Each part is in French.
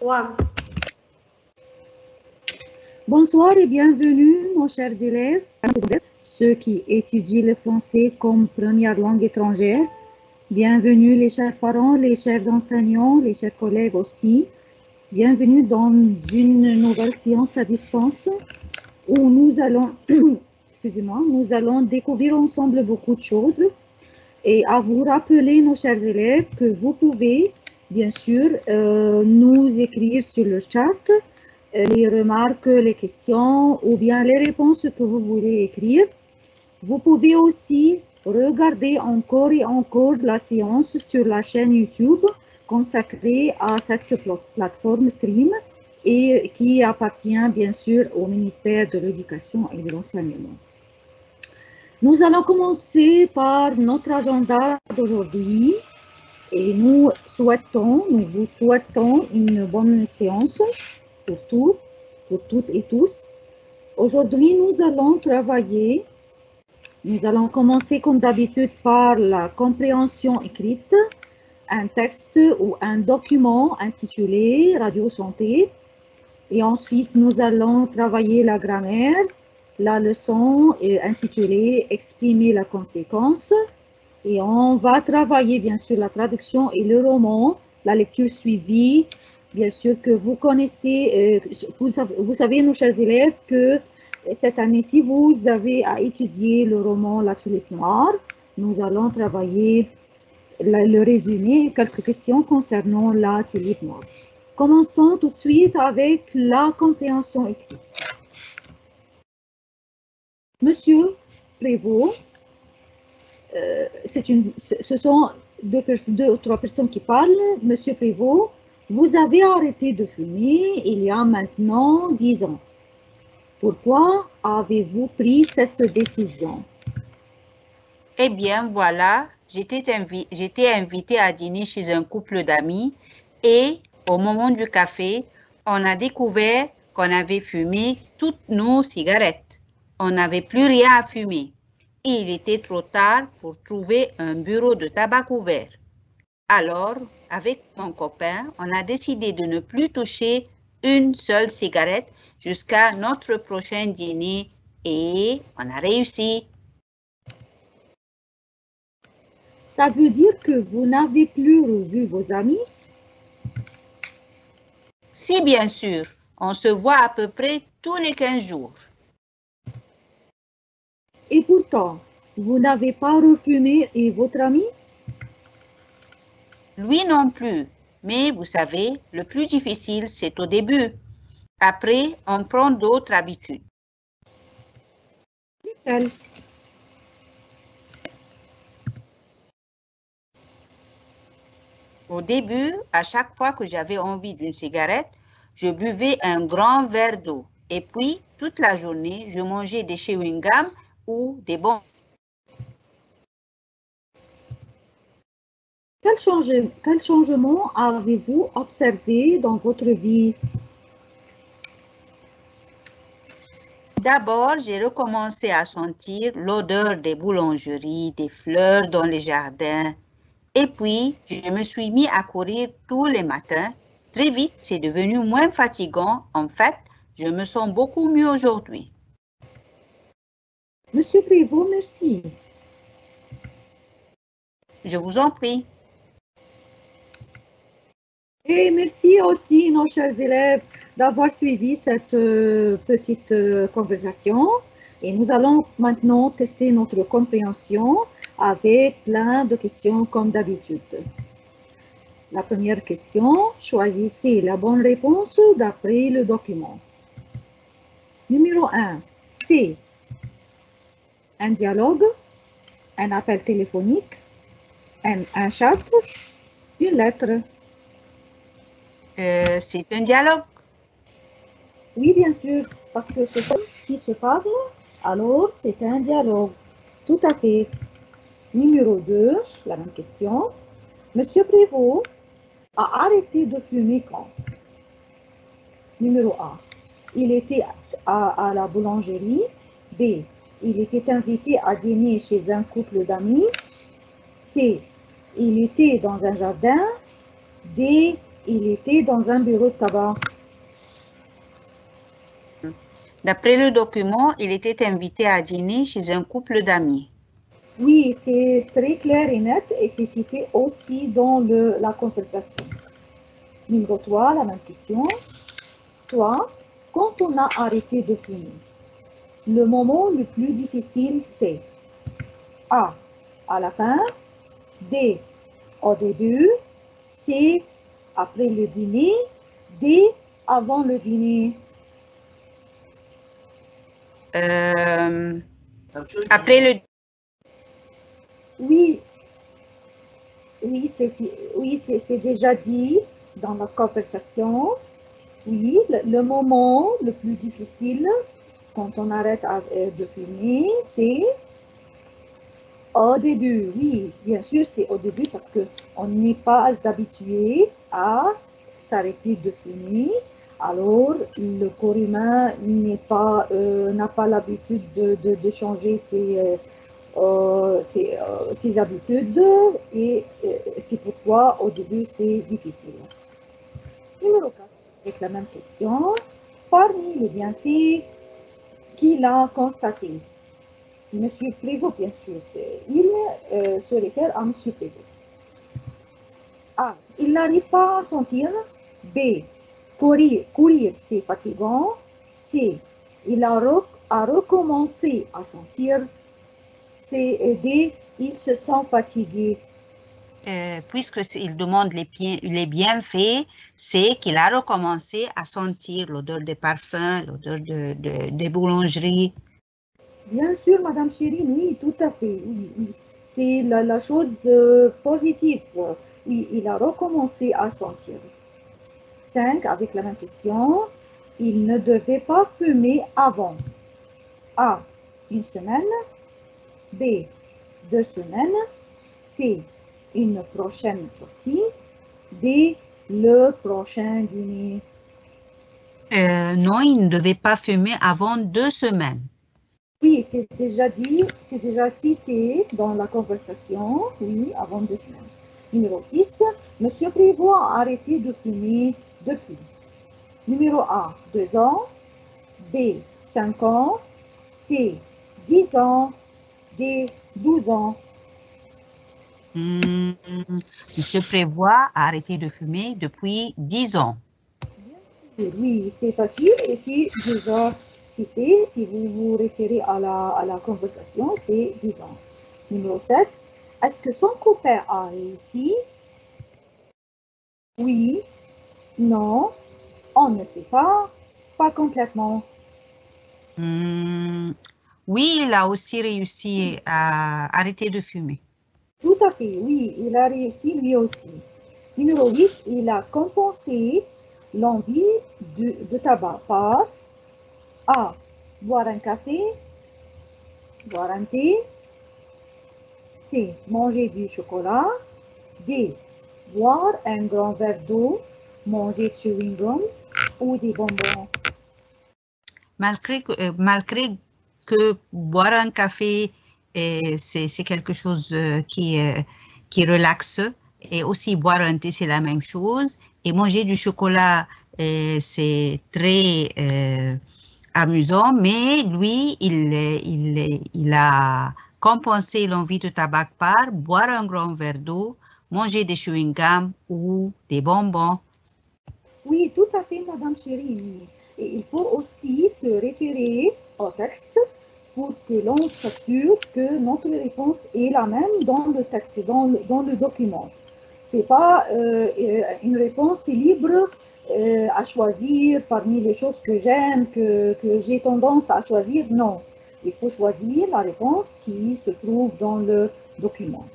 One. Bonsoir et bienvenue, mon chers élèves, ceux qui étudient le français comme première langue étrangère. Bienvenue les chers parents, les chers enseignants, les chers collègues aussi. Bienvenue dans une nouvelle séance à distance où nous allons, nous allons découvrir ensemble beaucoup de choses et à vous rappeler, nos chers élèves, que vous pouvez, bien sûr, nous écrire sur le chat les remarques, les questions ou bien les réponses que vous voulez écrire. Vous pouvez aussi regarder encore et encore la séance sur la chaîne YouTube consacrée à cette plateforme Stream et qui appartient bien sûr au ministère de l'Éducation et de l'Enseignement. Nous allons commencer par notre agenda d'aujourd'hui et nous vous souhaitons une bonne séance pour toutes et tous. Aujourd'hui, nous allons commencer comme d'habitude par la compréhension écrite, un texte ou un document intitulé Radio Santé. Et ensuite, nous allons travailler la grammaire, la leçon intitulée Exprimer la conséquence. Et on va travailler bien sûr la traduction et le roman, la lecture suivie. Bien sûr que vous connaissez, vous savez, nos chers élèves, que cette année-ci, vous avez à étudier le roman La Tulipe Noire. Nous allons travailler le résumé, quelques questions concernant La Tulipe Noire. Commençons tout de suite avec la compréhension écrite. Monsieur Prévost, ce sont deux ou trois personnes qui parlent. Monsieur Prévost, vous avez arrêté de fumer il y a maintenant 10 ans. Pourquoi avez-vous pris cette décision? Eh bien, voilà, j'étais invitée à dîner chez un couple d'amis et au moment du café, on a découvert qu'on avait fumé toutes nos cigarettes. On n'avait plus rien à fumer. Et il était trop tard pour trouver un bureau de tabac ouvert. Alors, avec mon copain, on a décidé de ne plus toucher une seule cigarette jusqu'à notre prochain dîner et on a réussi. Ça veut dire que vous n'avez plus revu vos amis? Si, bien sûr, on se voit à peu près tous les 15 jours. Et pourtant, vous n'avez pas refumé et votre ami? Lui non plus, mais vous savez, le plus difficile, c'est au début. Après, on prend d'autres habitudes. Lesquelles? Au début, à chaque fois que j'avais envie d'une cigarette, je buvais un grand verre d'eau. Et puis, toute la journée, je mangeais des chewing-gums ou des bonbons. Quel changement avez-vous observé dans votre vie? D'abord, j'ai recommencé à sentir l'odeur des boulangeries, des fleurs dans les jardins. Et puis, je me suis mis à courir tous les matins. Très vite, c'est devenu moins fatigant. En fait, je me sens beaucoup mieux aujourd'hui. Monsieur Prévost, merci. Je vous en prie. Et merci aussi, nos chers élèves, d'avoir suivi cette petite conversation. Et nous allons maintenant tester notre compréhension avec plein de questions comme d'habitude. La première question, choisissez la bonne réponse d'après le document. Numéro 1, C. Un dialogue, un appel téléphonique, un chat, une lettre. C'est un dialogue. Oui, bien sûr, parce que c'est ceux qui se parlent, alors c'est un dialogue. Tout à fait. Numéro 2, la même question. Monsieur Prévost a arrêté de fumer quand? Numéro A, il était à la boulangerie. B, il était invité à dîner chez un couple d'amis. C, il était dans un jardin. D, Il était dans un bureau de tabac. D'après le document, il était invité à dîner chez un couple d'amis. Oui, c'est très clair et net et c'est cité aussi dans la conversation. Numéro 3, la même question. 3. Quand on a arrêté de fumer, le moment le plus difficile, c'est A. À la fin. B. Au début. C. Après le dîner. D. Avant le dîner. Après le... Oui, c'est déjà dit dans la conversation. Oui, le moment le plus difficile quand on arrête de fumer, c'est au début. Oui, bien sûr, c'est au début parce qu'on n'est pas habitué à s'arrêter de fumer. Alors, le corps humain n'a pas l'habitude de changer ses habitudes et c'est pourquoi au début c'est difficile. Numéro 4, avec la même question. Parmi les bienfaits qu'il a constatés, Monsieur Prévost, bien sûr, il se réfère à Monsieur Prévost. A. Il n'arrive pas à sentir. B. Courir, c'est fatigant. C. Il a recommencé à sentir. C et D. Il se sent fatigué. Puisqu'il demande les bienfaits, c'est qu'il a recommencé à sentir l'odeur des parfums, l'odeur des boulangeries. Bien sûr, Madame Chérine, oui, tout à fait. Oui, oui. C'est la chose positive. Oui, il a recommencé à sentir. 5, avec la même question. Il ne devait pas fumer avant. A. Une semaine. B. 2 semaines. C. Une prochaine sortie. D. Le prochain dîner. Non, il ne devait pas fumer avant 2 semaines. Oui, c'est déjà dit, c'est déjà cité dans la conversation, oui, avant 2 semaines. Numéro 6, Monsieur Prévost a arrêté de fumer depuis. Numéro A, 2 ans. B, 5 ans. C, 10 ans. D, 12 ans. Monsieur Prévost a arrêté de fumer depuis 10 ans. Oui, c'est facile et c'est déjà cité. Si vous vous référez à la conversation, c'est 10 ans. Numéro 7, est-ce que son copain a réussi? Oui, non, on ne sait pas complètement. Oui, il a aussi réussi à arrêter de fumer. Tout à fait, oui, il a réussi lui aussi. Numéro 8, il a compensé l'envie de tabac par A. Boire un café, boire un thé. C. Manger du chocolat. D. Boire un grand verre d'eau, manger de chewing gum ou des bonbons. Malgré que boire un café, c'est quelque chose qui relaxe, et aussi boire un thé, c'est la même chose, et manger du chocolat, c'est très amusant, mais lui, il a compensé l'envie de tabac par boire un grand verre d'eau, manger des chewing-gums ou des bonbons. Oui, tout à fait, Madame Chérie. Et il faut aussi se référer au texte pour que l'on s'assure que notre réponse est la même dans le texte, dans le document. Ce n'est pas une réponse libre à choisir parmi les choses que j'aime, que j'ai tendance à choisir. Non, il faut choisir la réponse qui se trouve dans le document.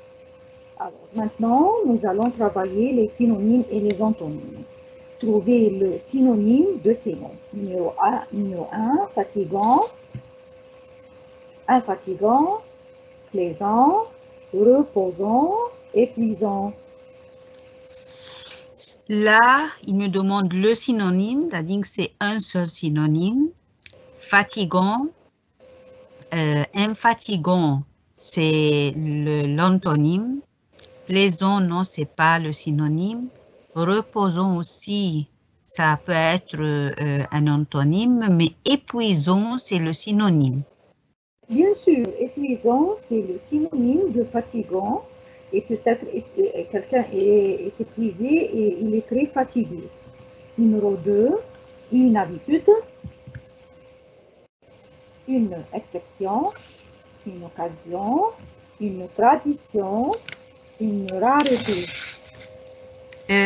Alors maintenant, nous allons travailler les synonymes et les antonymes. Trouver le synonyme de ces mots. Numéro 1, fatigant, infatigant, plaisant, reposant, épuisant. Là, il me demande le synonyme, c'est-à-dire que c'est un seul synonyme. Fatigant, infatigant, c'est l'antonyme. Plaisant, non, c'est pas le synonyme. reposons aussi, ça peut être un antonyme, mais épuisons, c'est le synonyme. Bien sûr, épuisant, c'est le synonyme de fatigant. Et peut-être quelqu'un est épuisé et il est très fatigué. Numéro 2, une habitude, une exception, une occasion, une tradition, une rareté.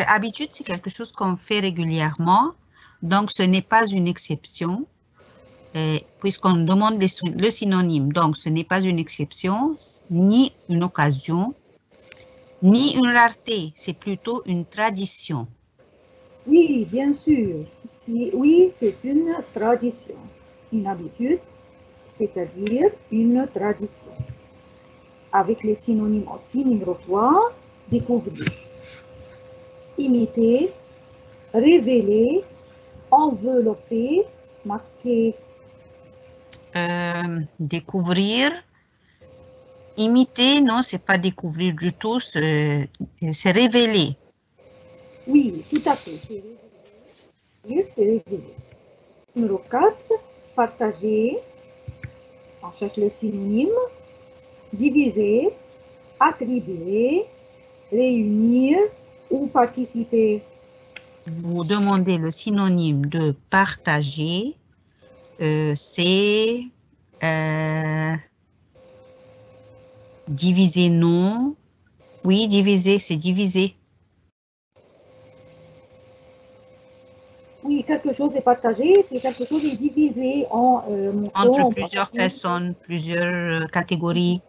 Habitude, c'est quelque chose qu'on fait régulièrement, donc ce n'est pas une exception, puisqu'on demande le synonyme. Donc, ce n'est pas une exception, ni une occasion, ni une rareté, c'est plutôt une tradition. Oui, bien sûr. Oui, c'est une tradition. Une habitude, c'est-à-dire une tradition. Avec les synonymes aussi, numéro 3, découvrir. Imiter, révéler, envelopper, masquer. Découvrir, imiter, non, c'est pas découvrir du tout, c'est révéler. Oui, tout à fait, c'est révéler. C'est révéler. Numéro 4, partager. On cherche le synonyme. Diviser, attribuer, réunir ou participer. Vous demandez le synonyme de partager, c'est diviser, non. Oui, diviser, c'est diviser. Oui, quelque chose est partagé, c'est quelque chose est divisé en Entre morceaux, en plusieurs parties. personnes, plusieurs catégories.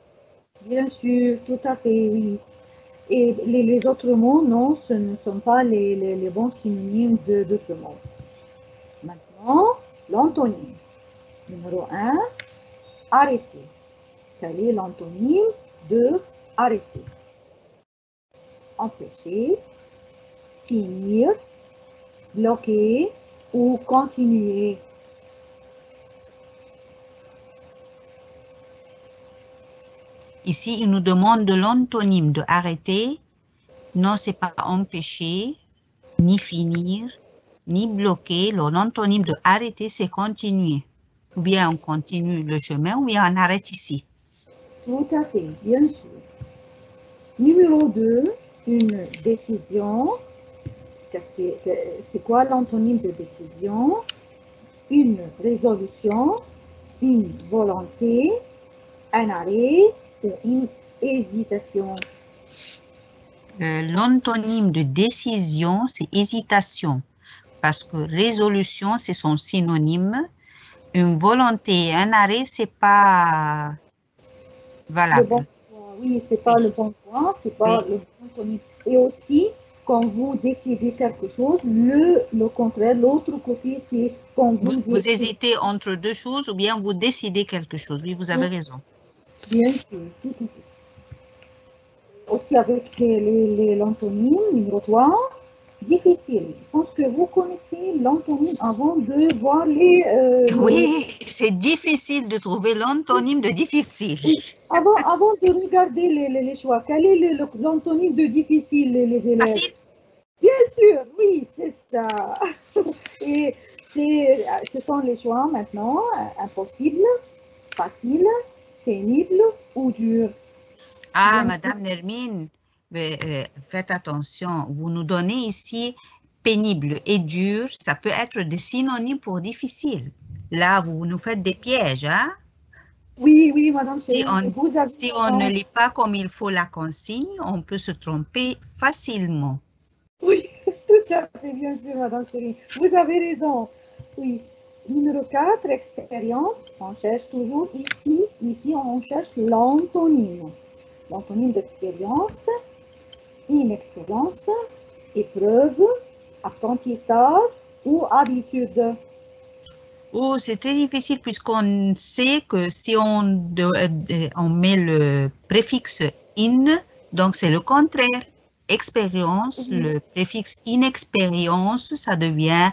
Bien sûr, tout à fait, oui. Et les autres mots, non, ce ne sont pas les bons synonymes de ce mot. Maintenant, l'antonyme. Numéro 1, arrêter. Quel est l'antonyme de arrêter? Empêcher, finir, bloquer ou continuer. Ici, il nous demande de l'antonyme de arrêter. Non, c'est pas empêcher, ni finir, ni bloquer. L'antonyme de arrêter, c'est continuer. Ou bien on continue le chemin, ou bien on arrête ici. Tout à fait, bien sûr. Numéro 2, une décision. C'est quoi l'antonyme de décision? Une résolution, une volonté, un arrêt ou une hésitation. L'antonyme de décision, c'est hésitation. Parce que résolution, c'est son synonyme. Une volonté et un arrêt, c'est pas valable. Bon point, oui, c'est pas le bon point, c'est pas le bon antonyme. Et aussi, quand vous décidez quelque chose, le contraire, l'autre côté, c'est quand vous hésitez entre deux choses ou bien vous décidez quelque chose. Oui, vous avez raison. Bien sûr, tout à fait. Aussi avec l'antonyme numéro 3, difficile. Je pense que vous connaissez l'antonyme avant de voir Oui, c'est difficile de trouver l'antonyme de difficile. Oui. Avant de regarder les choix, quel est l'antonyme de difficile, les élèves? Facile. Bien sûr, oui, c'est ça. Et ce sont les choix maintenant, impossible, facile, pénible ou dur. Ah, Bien Madame Nermine, faites attention. Vous nous donnez ici pénible et dur. Ça peut être des synonymes pour difficile. Là, vous nous faites des pièges, hein? Oui, oui, Madame Si Chérie, on ne lit pas comme il faut la consigne, on peut se tromper facilement. Oui, tout à fait, bien sûr, Madame Chérie. Vous avez raison. Oui. Numéro 4, expérience. On cherche toujours ici. Ici, on cherche l'antonyme. L'antonyme d'expérience, inexpérience, épreuve, apprentissage ou habitude. Oh, c'est très difficile puisqu'on sait que si on met le préfixe in, donc c'est le contraire. Expérience, le préfixe inexpérience, ça devient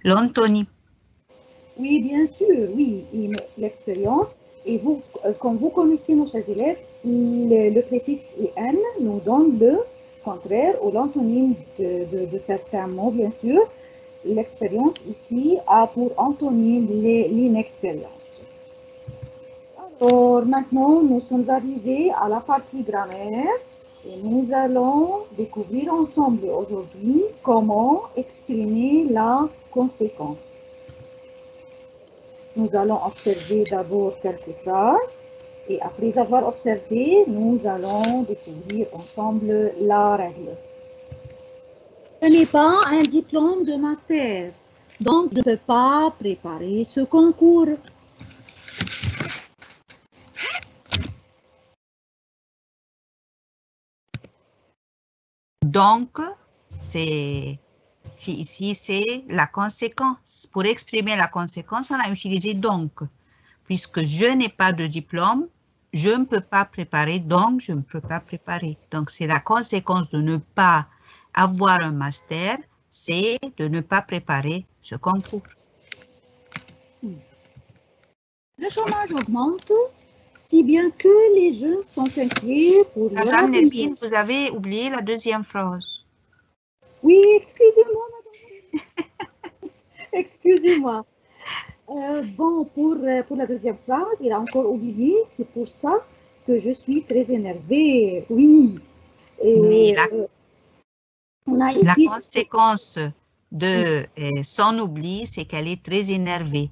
l'antonyme. Oui, bien sûr, oui, l'expérience. Et vous, quand vous connaissez nos chers élèves, le préfixe in nous donne le contraire ou l'antonyme de certains mots, bien sûr. L'expérience ici a pour antonyme l'inexpérience. Alors maintenant, nous sommes arrivés à la partie grammaire et nous allons découvrir ensemble aujourd'hui comment exprimer la conséquence. Nous allons observer d'abord quelques phrases et après avoir observé, nous allons découvrir ensemble la règle. Ce n'est pas un diplôme de master, donc je ne peux pas préparer ce concours. Donc, ici, c'est la conséquence. Pour exprimer la conséquence, on a utilisé donc. Puisque je n'ai pas de diplôme, je ne peux pas préparer, donc je ne peux pas préparer. Donc, c'est la conséquence de ne pas avoir un master, c'est de ne pas préparer ce concours. Le chômage augmente, si bien que les jeunes sont inquiets pour leur Madame avenir. Nervine, vous avez oublié la deuxième phrase. Oui, excusez-moi, madame. Excusez-moi. Bon, pour la deuxième phrase, il a encore oublié, c'est pour ça que je suis très énervée. Oui. Et, on a la ici... conséquence de son oubli, c'est qu'elle est très énervée.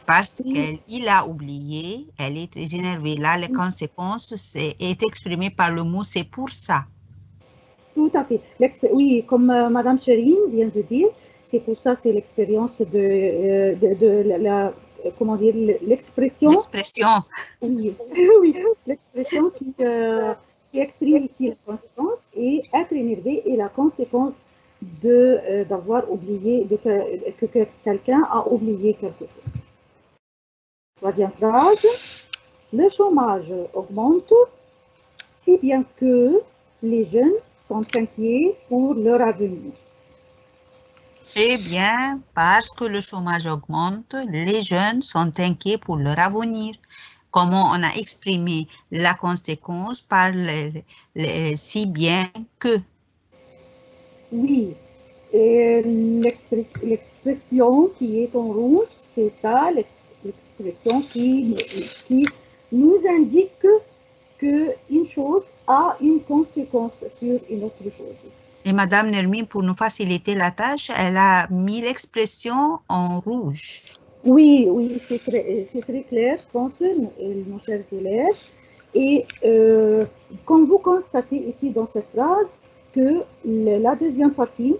Parce qu'il a oublié, elle est très énervée. Là, les conséquences est exprimée par le mot « c'est pour ça ». Tout à fait. Oui, comme Madame Chérine vient de dire, c'est pour ça, c'est l'expérience de la, comment dire, l'expression. L'expression. Oui, oui, l'expression qui exprime ici la conséquence et être énervé est la conséquence d'avoir oublié, que quelqu'un a oublié quelque chose. Troisième phrase, le chômage augmente, si bien que les jeunes sont inquiets pour leur avenir. Eh bien, parce que le chômage augmente, les jeunes sont inquiets pour leur avenir. Comment on a exprimé la conséquence par si bien que. Oui, l'expression qui est en rouge, c'est ça, l'expression qui nous indique qu'une chose a une conséquence sur une autre chose. Et Madame Nermine, pour nous faciliter la tâche, elle a mis l'expression en rouge. Oui, oui, c'est très clair, je pense, mon cher élève. Et comme vous constatez ici dans cette phrase, que la deuxième partie,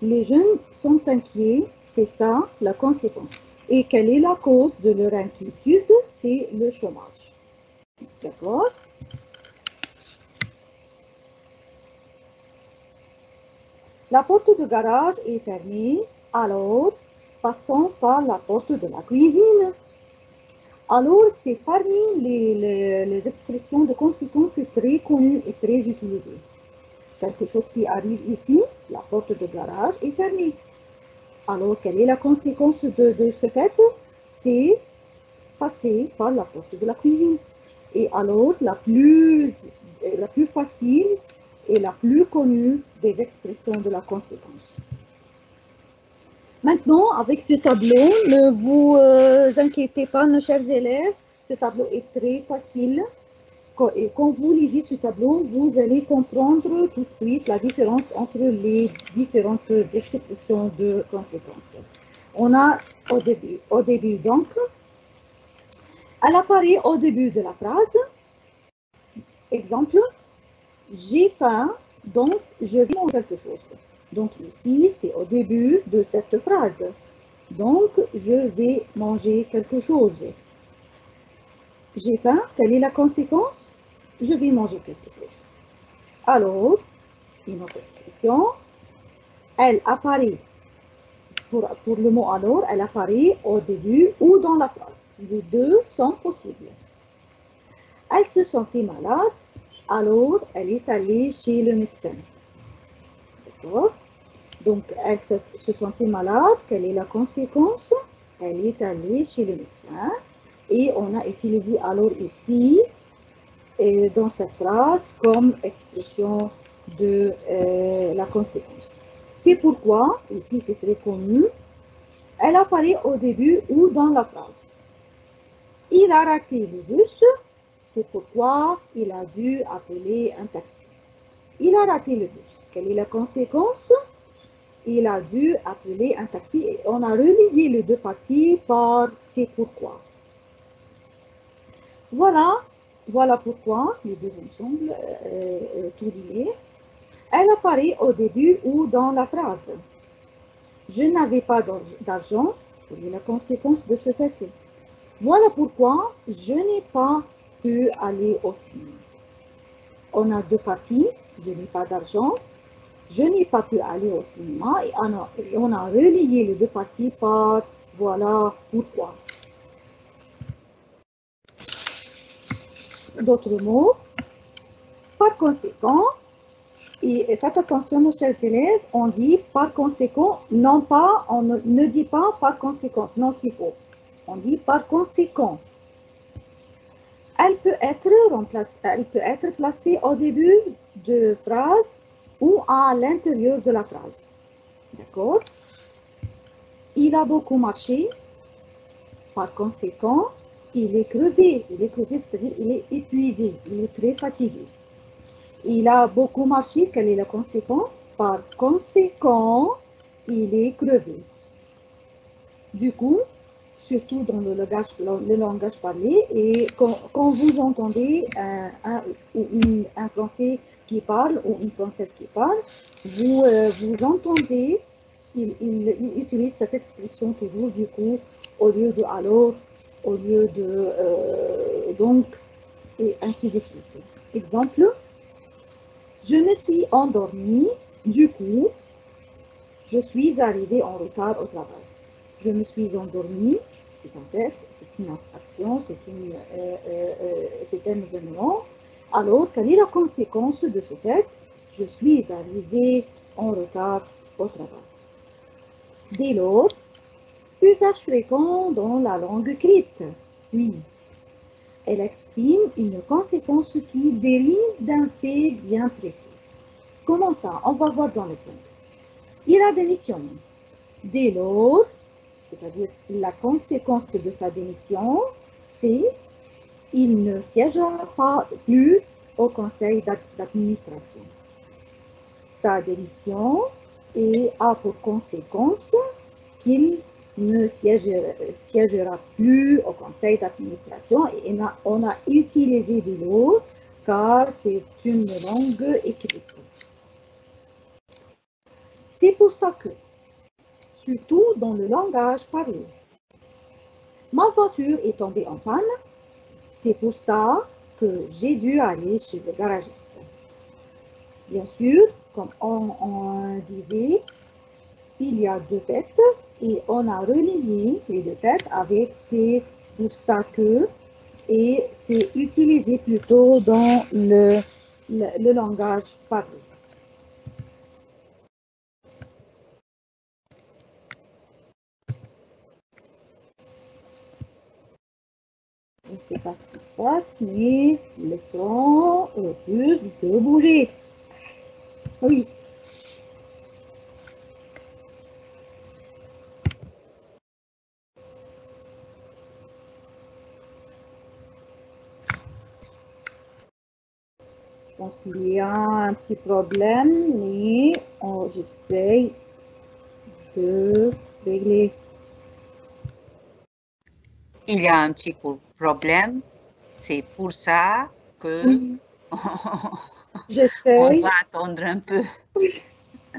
les jeunes sont inquiets, c'est ça la conséquence. Et quelle est la cause de leur inquiétude? C'est le chômage. D'accord? La porte de garage est fermée, alors passons par la porte de la cuisine. Alors, c'est parmi les expressions de conséquence très connues et très utilisées. Quelque chose qui arrive ici, la porte de garage est fermée. Alors, quelle est la conséquence de ce fait? C'est passer par la porte de la cuisine. Et alors, la plus facile et la plus connue des expressions de la conséquence. Maintenant, avec ce tableau, ne vous inquiétez pas, mes chers élèves, ce tableau est très facile. Et quand vous lisez ce tableau, vous allez comprendre tout de suite la différence entre les différentes expressions de conséquences. On a au début donc, elle apparaît au début de la phrase. Exemple, j'ai faim, donc je vais manger quelque chose. Donc ici, c'est au début de cette phrase. Donc, je vais manger quelque chose. J'ai faim, quelle est la conséquence? Je vais manger quelque chose. Alors, une autre expression, elle apparaît, pour le mot alors, elle apparaît au début ou dans la phrase. Les deux sont possibles. Elle se sentait malade, alors elle est allée chez le médecin. D'accord? Donc, elle se sentait malade, quelle est la conséquence? Elle est allée chez le médecin. Et on a utilisé alors ici, dans cette phrase, comme expression de la conséquence. C'est pourquoi, ici c'est très connu, elle apparaît au début ou dans la phrase. Il a raté le bus, c'est pourquoi il a dû appeler un taxi. Il a raté le bus. Quelle est la conséquence? Il a dû appeler un taxi et on a relié les deux parties par c'est pourquoi. Voilà pourquoi les deux ensemble, tout lié. Elle apparaît au début ou dans la phrase. Je n'avais pas d'argent, c'est la conséquence de ce fait. Voilà pourquoi je n'ai pas pu aller au cinéma. On a deux parties, je n'ai pas d'argent, je n'ai pas pu aller au cinéma et on a relié les deux parties par voilà pourquoi. D'autres mots, par conséquent, et faites attention, mes chers élèves, on dit par conséquent, non pas, on ne dit pas par conséquent, non c'est faux. On dit par conséquent. Elle peut être placée au début de phrase ou à l'intérieur de la phrase. D'accord? Il a beaucoup marché. Par conséquent, il est crevé. Il est crevé, c'est-à-dire il est épuisé. Il est très fatigué. Il a beaucoup marché. Quelle est la conséquence? Par conséquent, il est crevé. Du coup, surtout dans le langage parlé, et quand vous entendez un Français qui parle ou une Française qui parle, vous entendez, il utilise cette expression toujours du coup, au lieu de alors, au lieu de donc, et ainsi de suite. Exemple, je me suis endormie, du coup, je suis arrivée en retard au travail. Je me suis endormie, c'est un verbe, c'est une action, c'est un événement. Alors, quelle est la conséquence de ce fait? Je suis arrivée en retard au travail. Dès lors, usage fréquent dans la langue écrite. Oui, elle exprime une conséquence qui dérive d'un fait bien précis. Comment ça? On va voir dans l'exemple. Il a démissionné. Dès lors, c'est-à-dire la conséquence de sa démission, c'est qu'il ne siégera pas plus au conseil d'administration. Sa démission a pour conséquence qu'il ne siégera plus au conseil d'administration et on a utilisé de l'eau car c'est une langue écrite. C'est pour ça que, surtout dans le langage parlé, ma voiture est tombée en panne, c'est pour ça que j'ai dû aller chez le garagiste. Bien sûr, comme on disait, il y a deux faits et on a relié les deux faits avec c'est pour ça que et c'est utilisé plutôt dans le langage parlé. Je ne sais pas ce qui se passe, mais l'écran refuse de bouger. Oui. Je pense qu'il y a un petit problème, mais j'essaie de régler. Il y a un petit problème. C'est pour ça que Oui, on j'essaie. doit attendre un peu.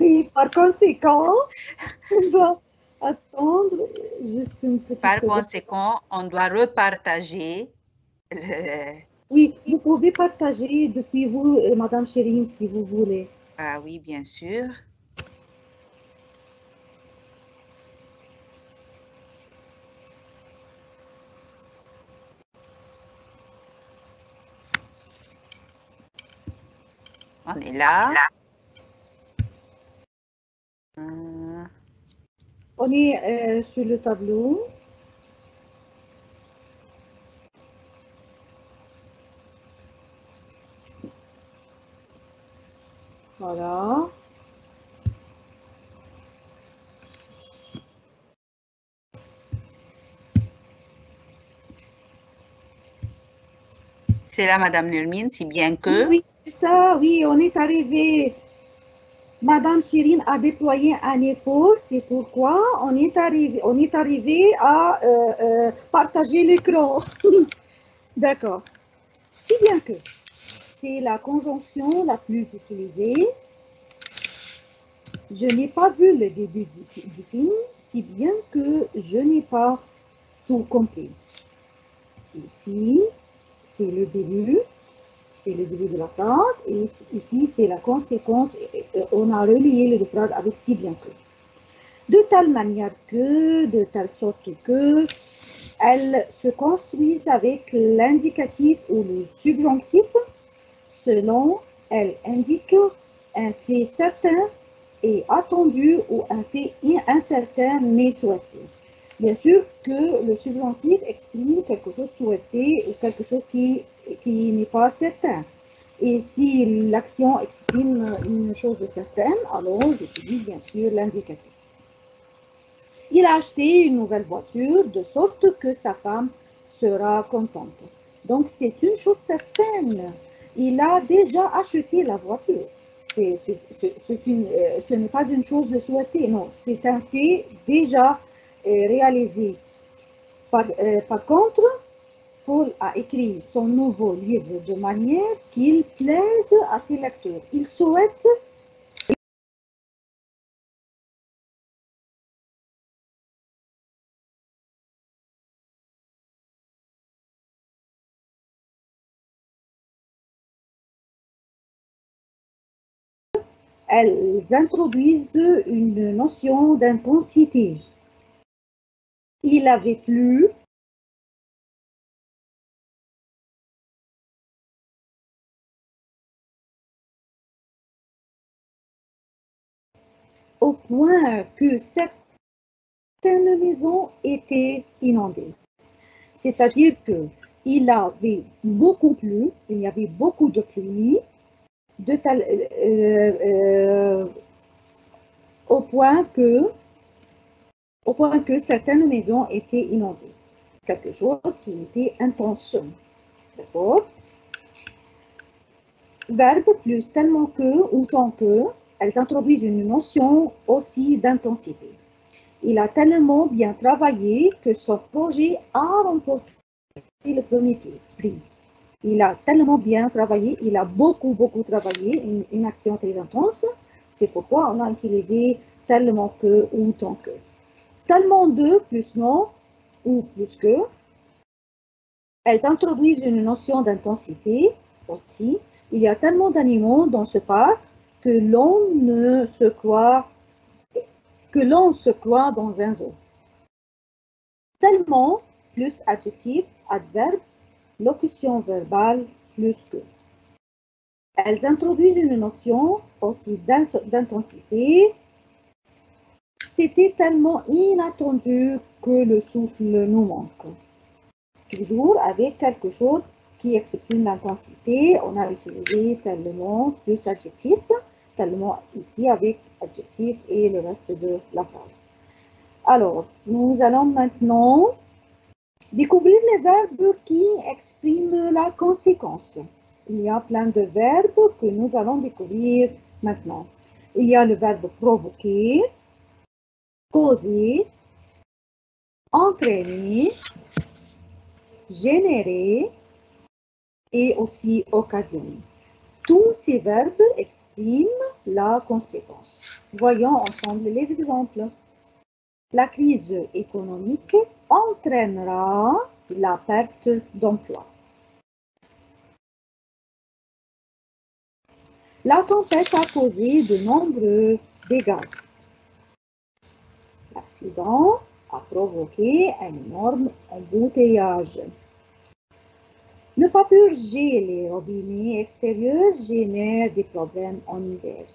Et par conséquent, on doit attendre juste une petite Par seconde. conséquent, on doit repartager le... Oui, vous pouvez partager depuis vous, Madame Chérine, si vous voulez. Ah oui, bien sûr. On est là. On est sur le tableau. C'est là, Madame Nermine, si bien que... Oui, c'est ça, oui, on est arrivé. Madame Chirine a déployé un effort, c'est pourquoi on est arrivé à partager l'écran. D'accord. Si bien que c'est la conjonction la plus utilisée. Je n'ai pas vu le début du film, si bien que je n'ai pas tout compris. Ici, c'est le début de la phrase, et ici, c'est la conséquence. On a relié les deux phrases avec si bien que. De telle manière que, de telle sorte que, elles se construisent avec l'indicatif ou le subjonctif, selon elles indiquent un fait certain et attendu ou un fait incertain mais souhaité. Bien sûr que le subjonctif exprime quelque chose souhaité ou quelque chose qui n'est pas certain. Et si l'action exprime une chose certaine, alors j'utilise bien sûr l'indicatif. Il a acheté une nouvelle voiture de sorte que sa femme sera contente. Donc c'est une chose certaine. Il a déjà acheté la voiture. Ce n'est pas une chose de souhaiter, non, c'est un fait déjà réalisé. Par contre, Paul a écrit son nouveau livre de manière qu'il plaise à ses lecteurs. Il souhaite elles introduisent une notion d'intensité. Il avait plu au point que certaines maisons étaient inondées. C'est-à-dire qu'il avait beaucoup plu, il y avait beaucoup de pluie, au point que certaines maisons étaient inondées. Quelque chose qui était intense. D'accord? Verbe plus tellement que ou tant que, elles introduisent une notion aussi d'intensité. Il a tellement bien travaillé que son projet a remporté le premier prix. Il a tellement bien travaillé, il a beaucoup travaillé, une action très intense. C'est pourquoi on a utilisé tellement que ou tant que. Tellement de plus non ou plus que. Elles introduisent une notion d'intensité aussi. Il y a tellement d'animaux dans ce parc que l'on se croit dans un zoo. Tellement plus adjectif, adverbe, locution verbale plus que. Elles introduisent une notion aussi d'intensité. C'était tellement inattendu que le souffle nous manque. Toujours avec quelque chose qui exprime l'intensité, on a utilisé tellement plus adjectif, tellement ici avec adjectif et le reste de la phrase. Alors, nous allons maintenant découvrir les verbes qui expriment la conséquence. Il y a plein de verbes que nous allons découvrir maintenant. Il y a le verbe provoquer, causer, entraîner, générer et aussi occasionner. Tous ces verbes expriment la conséquence. Voyons ensemble les exemples. La crise économique entraînera la perte d'emploi. La tempête a causé de nombreux dégâts. L'accident a provoqué un énorme embouteillage. Ne pas purger les robinets extérieurs génère des problèmes en hiver.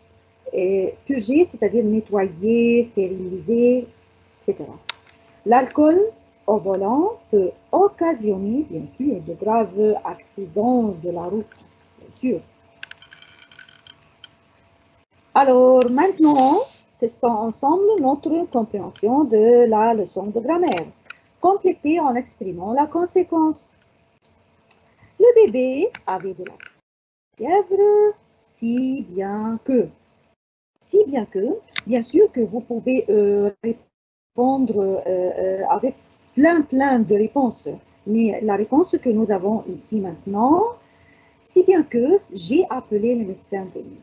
Purger, c'est-à-dire nettoyer, stériliser, etc. L'alcool au volant peut occasionner, bien sûr, de graves accidents de la route, bien sûr. Alors maintenant, testons ensemble notre compréhension de la leçon de grammaire. Complétez en exprimant la conséquence. Le Le bébé avait de la fièvre, si bien que, bien sûr que vous pouvez répondre avec plein de réponses. Mais la réponse que nous avons ici maintenant, si bien que j'ai appelé le médecin venu.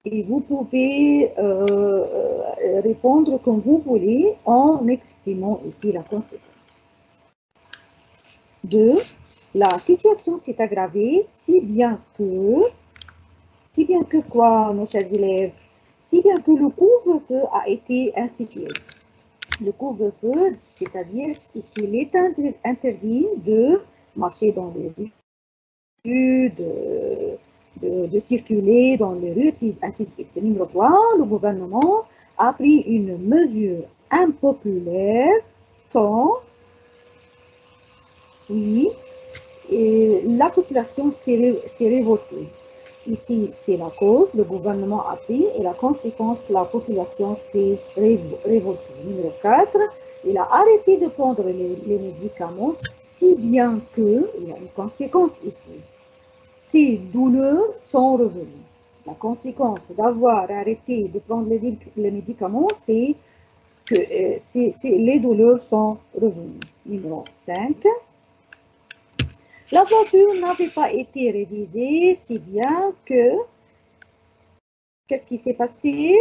Et vous pouvez répondre comme vous voulez en exprimant ici la conséquence. 2. La situation s'est aggravée si bien que quoi, nos chers élèves? Si bien que le couvre-feu a été institué. Le couvre-feu, c'est-à-dire qu'il est interdit de marcher dans les rues, de circuler dans les rues, ainsi de suite. Numéro 3, le gouvernement a pris une mesure impopulaire quand, oui, et la population s'est révoltée. Ici, c'est la cause, le gouvernement a pris, et la conséquence, la population s'est révoltée. Numéro 4, il a arrêté de prendre les médicaments, si bien que, il y a une conséquence ici, ces douleurs sont revenues. La conséquence d'avoir arrêté de prendre les médicaments, c'est que les douleurs sont revenues. Numéro 5. La voiture n'avait pas été révisée, si bien que, qu'est-ce qui s'est passé?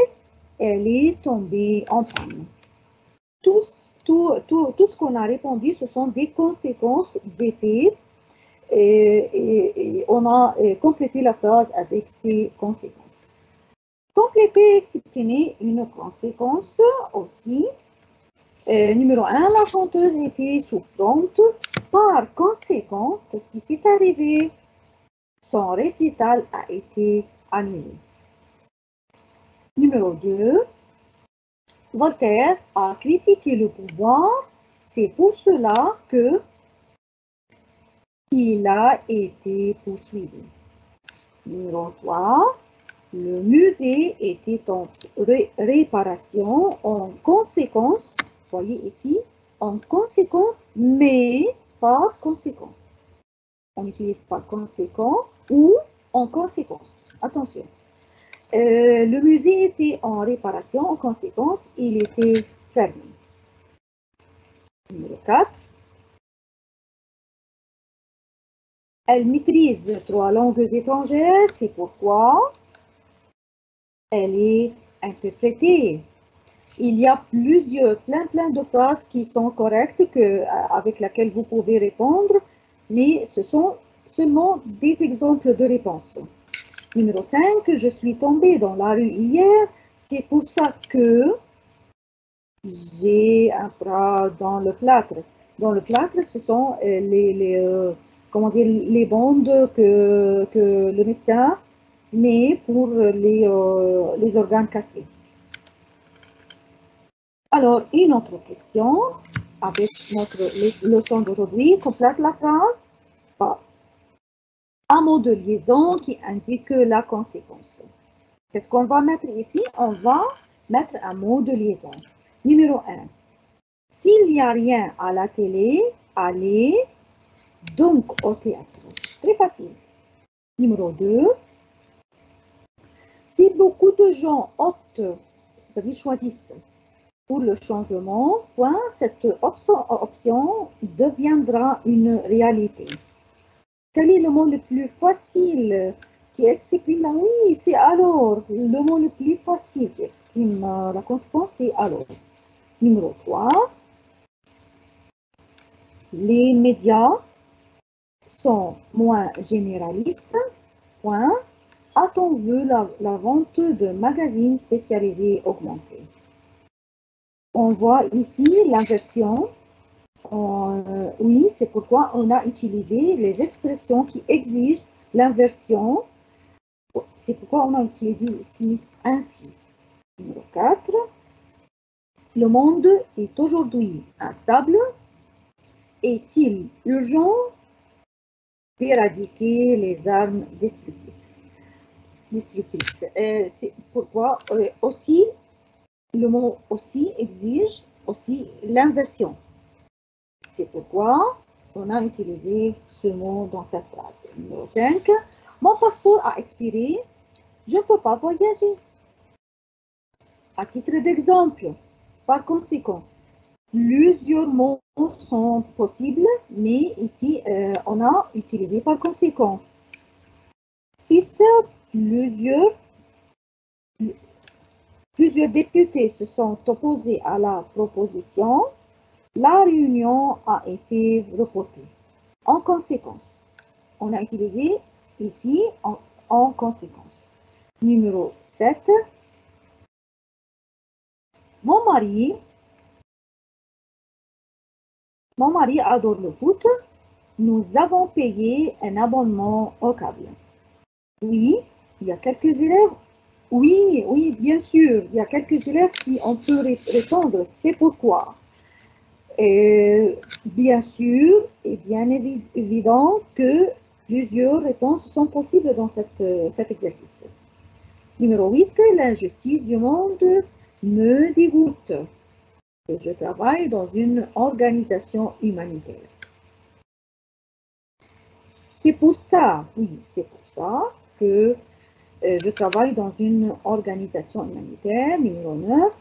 Elle est tombée en panne. Tout ce qu'on a répondu, ce sont des conséquences des faits. Et on a complété la phrase avec ces conséquences. Compléter, exprimer une conséquence aussi. Numéro 1, la chanteuse était souffrante. Par conséquent, qu'est-ce qui s'est arrivé? Son récital a été annulé. Numéro 2, Voltaire a critiqué le pouvoir. C'est pour cela que il a été poursuivi. Numéro 3, le musée était en réparation. En conséquence, voyez ici, en conséquence, mais par conséquent. On utilise par conséquent ou en conséquence. Attention. Le musée était en réparation. En conséquence, il était fermé. Numéro 4. Elle maîtrise 3 langues étrangères. C'est pourquoi elle est interprétée. Il y a plein de phrases qui sont correctes avec lesquelles vous pouvez répondre, mais ce sont seulement des exemples de réponses. Numéro 5, je suis tombée dans la rue hier, c'est pour ça que j'ai un bras dans le plâtre. Dans le plâtre, ce sont les bandes que le médecin met pour les organes cassés. Alors, une autre question avec notre leçon d'aujourd'hui. Complète la phrase par un mot de liaison qui indique la conséquence. Qu'est-ce qu'on va mettre ici? On va mettre un mot de liaison. Numéro 1. S'il n'y a rien à la télé, allez donc au théâtre. Très facile. Numéro 2. Si beaucoup de gens optent, c'est-à-dire choisissent, pour le changement, cette option deviendra une réalité. Quel est le mot le plus facile qui exprime la oui, c'est alors. Le mot le plus facile qui exprime la conséquence, c'est alors. Numéro 3. Les médias sont moins généralistes. A-t-on vu la vente de magazines spécialisés augmenter? On voit ici l'inversion. Oui, c'est pourquoi on a utilisé les expressions qui exigent l'inversion. C'est pourquoi on a utilisé ici ainsi. Numéro 4. Le monde est aujourd'hui instable. Est-il urgent d'éradiquer les armes destructrices? C'est pourquoi aussi, le mot aussi exige aussi l'inversion. C'est pourquoi On a utilisé ce mot dans cette phrase. Numéro 5. Mon passeport a expiré. Je ne peux pas voyager. À titre d'exemple, par conséquent, plusieurs mots sont possibles, mais ici, on a utilisé par conséquent. 6. Plusieurs députés se sont opposés à la proposition. La réunion a été reportée. En conséquence, on a utilisé ici en conséquence. Numéro 7. Mon mari adore le foot. Nous avons payé un abonnement au câble. Oui, il y a quelques élèves. Oui, bien sûr. Il y a quelques élèves qui on peut répondre. C'est pourquoi. Bien sûr et bien évident que plusieurs réponses sont possibles dans cet exercice. Numéro 8. L'injustice du monde me dégoûte. Je travaille dans une organisation humanitaire. C'est pour ça que je travaille dans une organisation humanitaire. Numéro 9.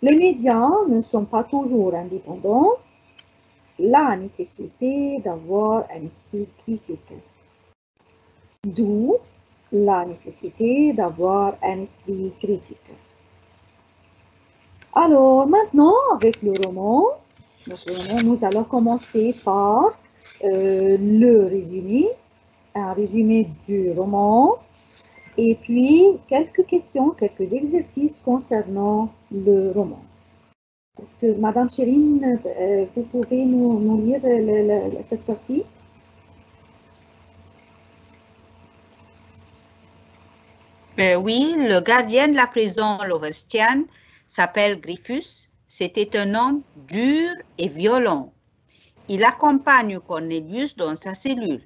Les médias ne sont pas toujours indépendants. La nécessité d'avoir un esprit critique. D'où la nécessité d'avoir un esprit critique. Alors, maintenant, avec le roman, nous allons commencer par le résumé, un résumé du roman, et puis quelques questions, quelques exercices concernant le roman. Est-ce que, Madame Chérine, vous pouvez nous lire cette partie? Oui, le gardien de la prison Lovestian s'appelle Griffus. C'était un homme dur et violent. Il accompagne Cornelius dans sa cellule.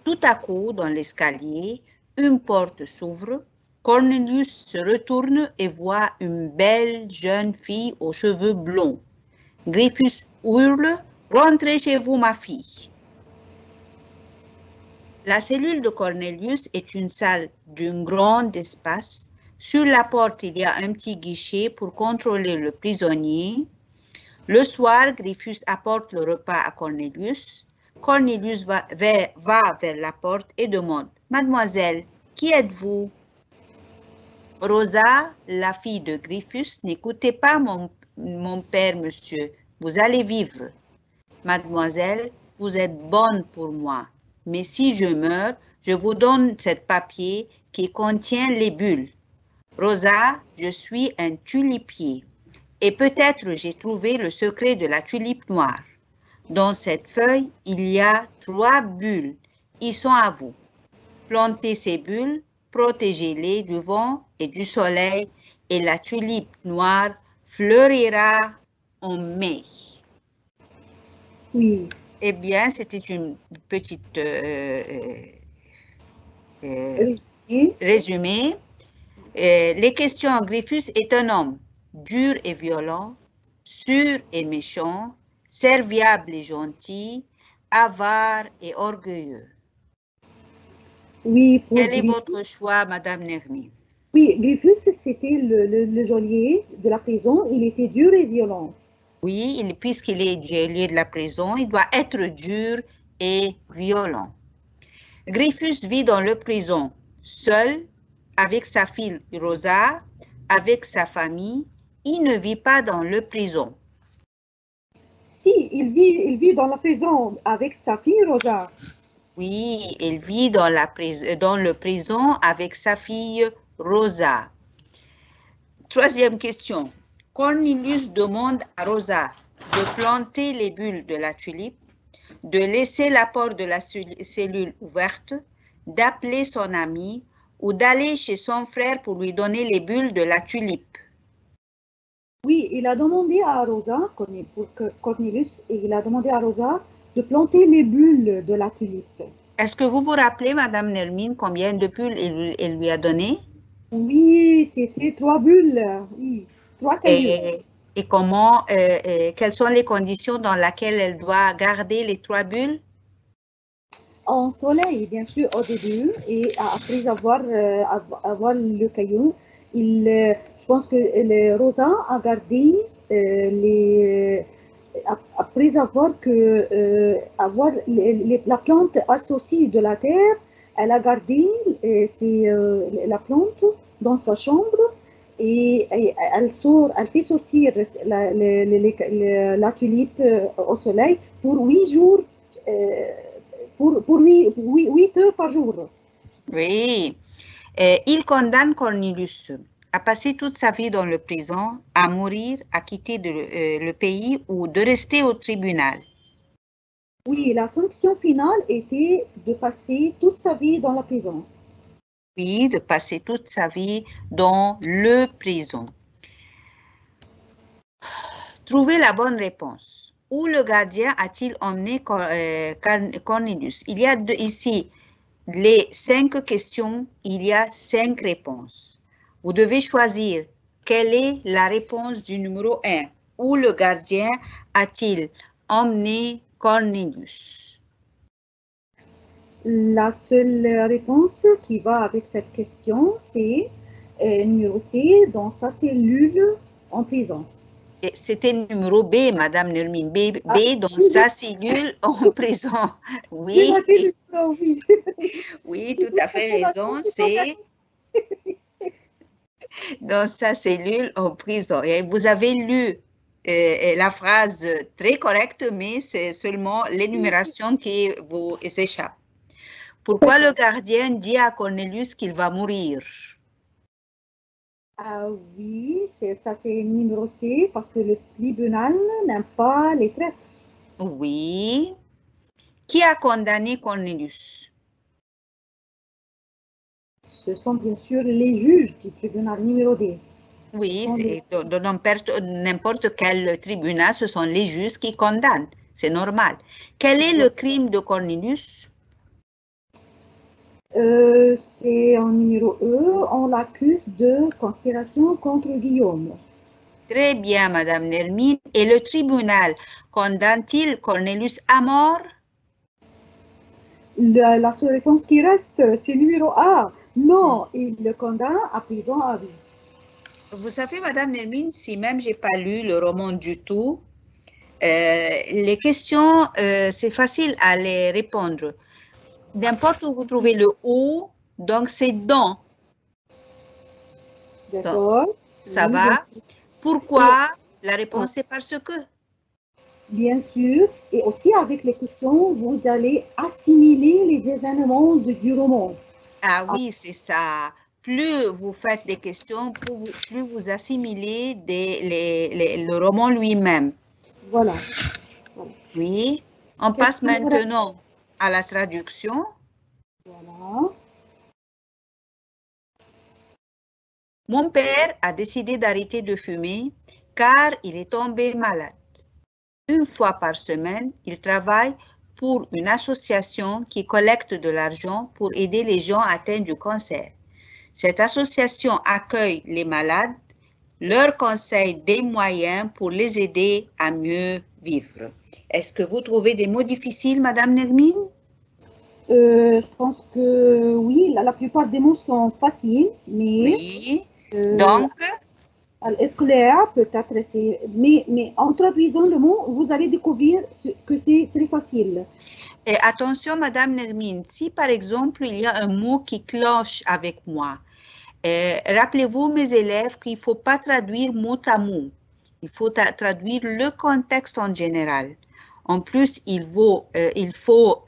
Tout à coup, dans l'escalier, une porte s'ouvre. Cornelius se retourne et voit une belle jeune fille aux cheveux blonds. Griffus hurle « Rentrez chez vous, ma fille !» La cellule de Cornelius est une salle d'un grand espace. Sur la porte, il y a un petit guichet pour contrôler le prisonnier. Le soir, Griffus apporte le repas à Cornelius. Cornelius va vers la porte et demande « Mademoiselle, qui êtes-vous » Rosa, la fille de Griffus, « N'écoutez pas mon père, monsieur. Vous allez vivre. Mademoiselle, vous êtes bonne pour moi. Mais si je meurs, je vous donne ce papier qui contient les bulles. Rosa, je suis un tulipier. Et peut-être j'ai trouvé le secret de la tulipe noire. Dans cette feuille, il y a 3 bulles. Ils sont à vous. Plantez ces bulles, protégez-les du vent et du soleil, et la tulipe noire fleurira en mai. Oui. Eh bien, c'était une petite résumé. Les questions. Griffus est un homme dur et violent, sûr et méchant, serviable et gentil, avare et orgueilleux. Oui, Quel est votre choix, Madame Nermi? Oui, Griffus, c'était le geôlier de la prison. Il était dur et violent. Oui, puisqu'il est geôlier de la prison, il doit être dur et violent. Griffus vit dans la prison, seul, avec sa fille Rosa, avec sa famille. Il ne vit pas dans la prison. Si, il vit dans la prison avec sa fille Rosa. Oui, il vit dans la prison avec sa fille Rosa. Troisième question. Cornelius demande à Rosa de planter les bulles de la tulipe, de laisser la porte de la cellule ouverte, d'appeler son ami ou d'aller chez son frère pour lui donner les bulles de la tulipe. Oui, il a demandé à Rosa, pour Cornelius, et il a demandé à Rosa de planter les bulles de la tulipe. Est-ce que vous vous rappelez, Madame Nermine, combien de bulles il lui a donné? Oui, c'était 3 bulles, oui, 3 cailloux. et quelles sont les conditions dans lesquelles elle doit garder les 3 bulles? En soleil, bien sûr, au début, et après avoir le caillou, je pense que Rosa a gardé après avoir la plante assortie de la terre, elle a gardé la plante dans sa chambre et elle fait sortir la tulipe au soleil pour 8 jours. Pour 8 heures par jour. Oui. Il condamne Cornelius à passer toute sa vie dans le prison, à mourir, à quitter le pays ou de rester au tribunal. Oui, la sanction finale était de passer toute sa vie dans la prison. Oui, de passer toute sa vie dans le prison. Trouvez la bonne réponse. Où le gardien a-t-il emmené Cornelius? Il y a ici les 5 questions, il y a 5 réponses. Vous devez choisir quelle est la réponse du numéro 1. Où le gardien a-t-il emmené Cornelius? La seule réponse qui va avec cette question, c'est numéro C, dans sa cellule en prison. C'était numéro B, Madame Nermine. B dans sa cellule en prison. Oui. Oui. Oui, tout à fait raison. C'est dans sa cellule en prison. Et vous avez lu la phrase très correcte, mais c'est seulement l'énumération qui vous échappe. Pourquoi le gardien dit à Cornelius qu'il va mourir? Ah oui, ça c'est numéro C, parce que le tribunal n'aime pas les traîtres. Oui. Qui a condamné Cornelius? Ce sont bien sûr les juges du tribunal numéro D. Oui, dans n'importe quel tribunal, ce sont les juges qui condamnent. C'est normal. Quel est le crime de Cornelius? C'est en numéro E, on l'accuse de conspiration contre Guillaume. Très bien, Madame Nermine. Et le tribunal condamne-t-il Cornelius à mort? La seule réponse qui reste, c'est numéro A. Non, il le condamne à prison à vie. Vous savez, Madame Nermine, si même j'ai pas lu le roman du tout, les questions, c'est facile à les répondre. N'importe où vous trouvez le ou, donc c'est dans. D'accord. Ça Oui, va? Pourquoi? La réponse c'est parce que. Bien sûr. Et aussi avec les questions, vous allez assimiler les événements du roman. Ah oui, c'est ça. Plus vous faites des questions, plus vous assimilez le roman lui-même. Voilà. Oui. On passe maintenant à la traduction. Voilà. Mon père a décidé d'arrêter de fumer car il est tombé malade. Une fois par semaine, il travaille pour une association qui collecte de l'argent pour aider les gens atteints du cancer. Cette association accueille les malades, leur conseille des moyens pour les aider à mieux vivre. Est-ce que vous trouvez des mots difficiles, Madame Nermine? Je pense que oui, la plupart des mots sont faciles, mais oui. Donc, l'éclair peut-être, mais en traduisant le mot, vous allez découvrir que c'est très facile. Et attention, Madame Nermine, si par exemple il y a un mot qui cloche avec moi, rappelez-vous mes élèves qu'il ne faut pas traduire mot à mot. Il faut traduire le contexte en général. En plus, il faut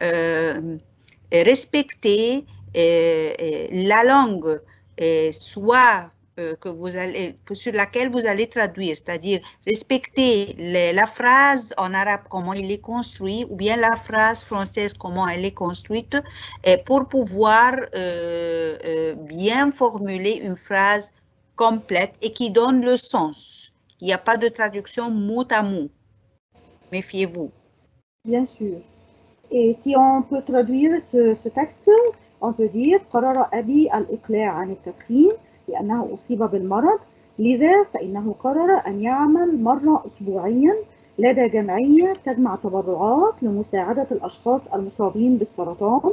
respecter la langue, soit sur laquelle vous allez traduire, c'est-à-dire respecter la phrase en arabe, comment il est construit, ou bien la phrase française, comment elle est construite, pour pouvoir bien formuler une phrase complète et qui donne le sens. Il n'y a pas de traduction mot à mot. Méfiez-vous. Bien sûr. Et si on peut traduire ce texte, on peut dire قرر أبي الإقلاع عن التدخين لأنه أصيب بالمرض لذا فإنه قرر أن يعمل مرة أسبوعيا لدى جمعية تجمع تبرعات لمساعدة الأشخاص المصابين بالسرطان.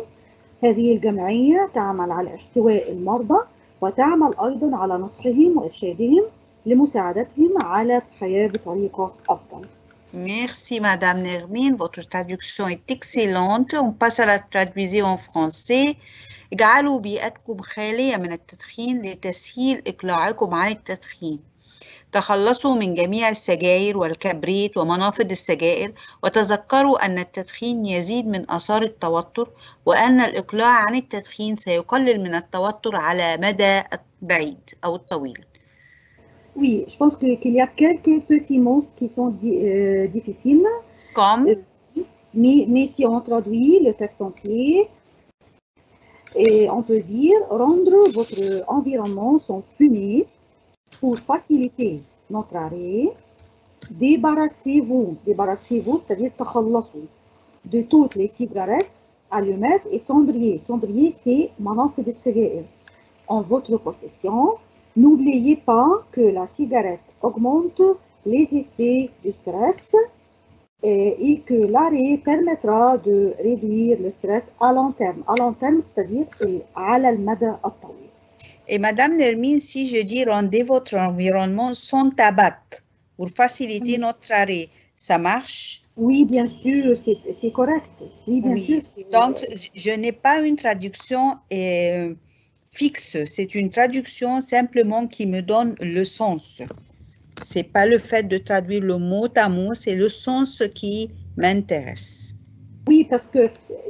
هذه الجمعية تعمل على احتواء المرضى وتعمل أيضا على نصحهم وإرشادهم لمساعدتهم على الحياة بطريقة أفضل. Merci, Madame Nermine. Votre traduction est excellente. On passe à la traduction en français. اجعلوا بيئتكم خالية من التدخين لتسهيل إقلاعكم عن التدخين. تخلصوا من جميع السجائر والكبريت ومنافذ السجائر، وتذكروا أن التدخين يزيد من آثار التوتر، وأن الإقلاع عن التدخين سيقلل من التوتر على مدى بعيد أو الطويل. Oui, je pense qu'il y a quelques petits mots qui sont difficiles. Comme mais si on traduit le texte entier, et on peut dire rendre votre environnement sans fumée pour faciliter notre arrêt. Débarrassez-vous, c'est-à-dire تخلصوا de toutes les cigarettes, allumettes et cendriers. Cendrier, c'est منافذ السجائر en votre possession. N'oubliez pas que la cigarette augmente les effets du stress et que l'arrêt permettra de réduire le stress à long terme. À long terme, c'est-à-dire على المدى الطويل. Et Madame Nermine, si je dis rendez votre environnement sans tabac pour faciliter notre arrêt, ça marche? Oui, bien sûr, c'est correct. Oui, bien sûr. Donc, je n'ai pas une traduction fixe. C'est une traduction simplement qui me donne le sens. C'est pas le fait de traduire le mot à mot, c'est le sens qui m'intéresse. Oui, parce que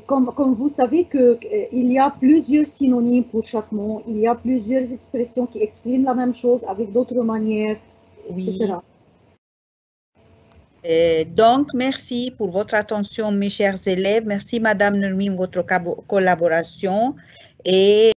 comme vous savez qu'il y a plusieurs synonymes pour chaque mot, il y a plusieurs expressions qui expriment la même chose avec d'autres manières, etc. Donc, merci pour votre attention, mes chers élèves. Merci, Madame Nermine, votre collaboration. Et